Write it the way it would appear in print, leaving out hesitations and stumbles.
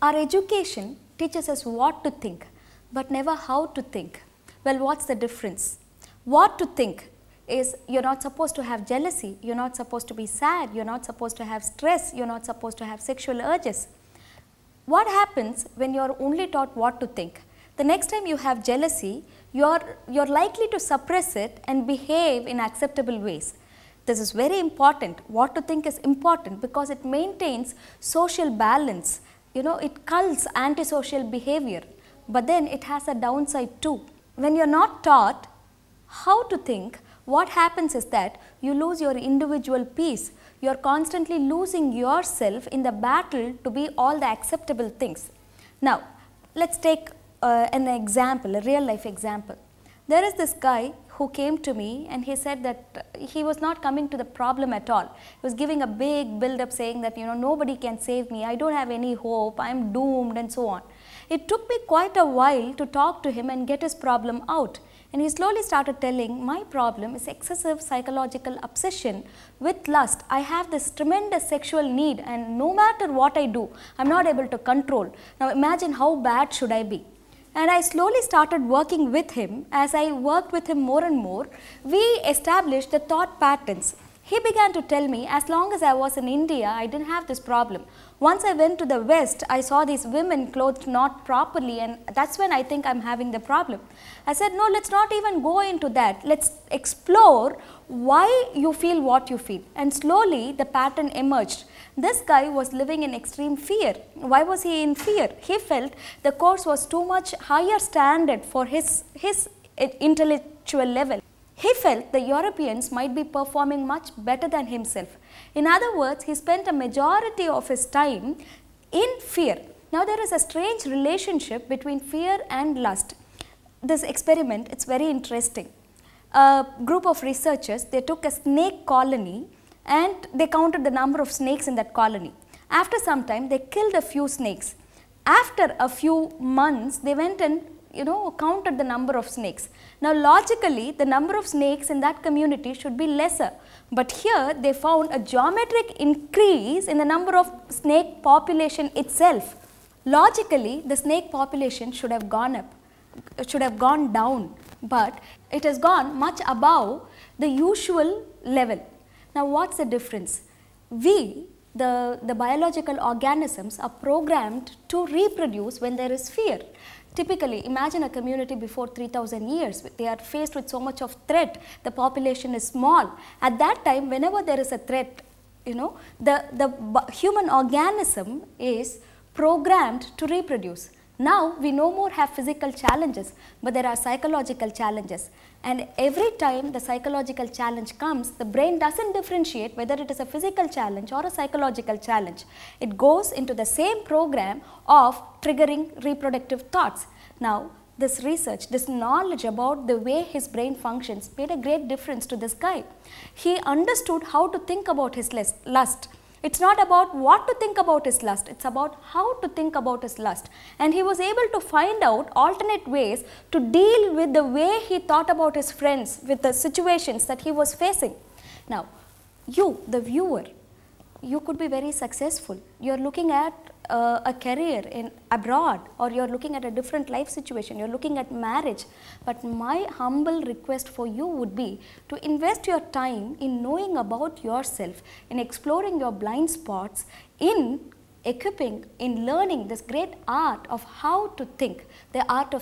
Our education teaches us what to think, but never how to think. Well, what's the difference? What to think is you're not supposed to have jealousy, you're not supposed to be sad, you're not supposed to have stress, you're not supposed to have sexual urges. What happens when you're only taught what to think? The next time you have jealousy, you're likely to suppress it and behave in acceptable ways. This is very important. What to think is important because it maintains social balance. It culls antisocial behavior, but then it has a downside too. When you're not taught how to think, what happens is that you lose your individual peace. You're constantly losing yourself in the battle to be all the acceptable things. Now, let's take an example, a real life example. There is this guy who came to me and he said that he was not coming to the problem at all. He was giving a big build up saying that nobody can save me, I don't have any hope, I am doomed and so on. It took me quite a while to talk to him and get his problem out. And he slowly started telling, my problem is excessive psychological obsession with lust. I have this tremendous sexual need and no matter what I do, I am not able to control. Now imagine how bad should I be? And I slowly started working with him. As I worked with him more and more, we established the thought patterns. He began to tell me, as long as I was in India, I didn't have this problem. Once I went to the West, I saw these women clothed not properly and that's when I think I'm having the problem. I said, no, let's not even go into that. Let's explore why you feel what you feel. And slowly the pattern emerged. This guy was living in extreme fear. Why was he in fear? He felt the course was too much higher standard for his intellectual level. He felt the Europeans might be performing much better than himself. In other words, he spent a majority of his time in fear. Now there is a strange relationship between fear and lust. This experiment, it's very interesting. A group of researchers, they took a snake colony and they counted the number of snakes in that colony. After some time, they killed a few snakes. After a few months, they went and counted the number of snakes. Now logically, the number of snakes in that community should be lesser. But here they found a geometric increase in the number of snake population itself. Logically, the snake population should have gone up, should have gone down, but it has gone much above the usual level. Now what's the difference? We, the biological organisms, are programmed to reproduce when there is fear. Typically, imagine a community before 3000 years, they are faced with so much of threat, the population is small. At that time, whenever there is a threat, the human organism is programmed to reproduce. Now, we no more have physical challenges, but there are psychological challenges. And every time the psychological challenge comes, the brain doesn't differentiate whether it is a physical challenge or a psychological challenge. It goes into the same program of triggering reproductive thoughts. Now, this research, this knowledge about the way his brain functions made a great difference to this guy. He understood how to think about his lust. It's not about what to think about his lust, it's about how to think about his lust. And he was able to find out alternate ways to deal with the way he thought about his friends, with the situations that he was facing. Now, you, the viewer, you could be very successful. You're looking at a career in abroad, or you're looking at a different life situation, you're looking at marriage. But my humble request for you would be to invest your time in knowing about yourself, in exploring your blind spots, in equipping, in learning this great art of how to think, the art of